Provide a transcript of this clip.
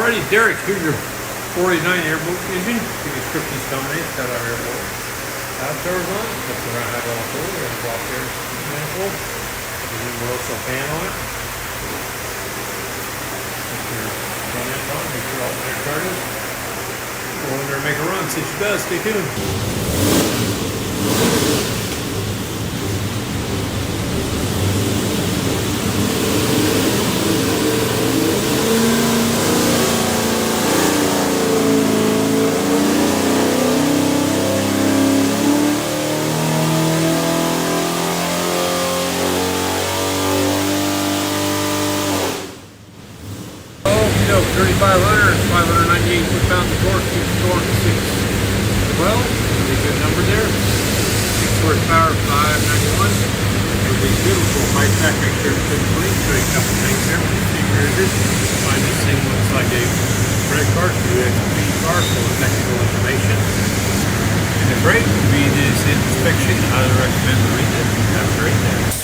Alrighty, Derek, here's your 489 Airboat engine. The description's coming in. It's got our Airboat outdoors on it. Looks around how all cool. We have a block there manifold. There's a Moroso fan on it. Put your fan on, make sure all the started. Go in there and make a run. See what she does. Stay tuned. You know, 3,500, 598 foot-pounds of torque, keeps torque 612. Pretty good number there. 6 horsepower, 591. It'll be beautiful high-tech. Make sure it's good clean. Show you a couple things there. See where it is. Find this thing looks like a credit card, USB card full of technical information. And the brake will be this inspection. I highly recommend reading it. Have a great day.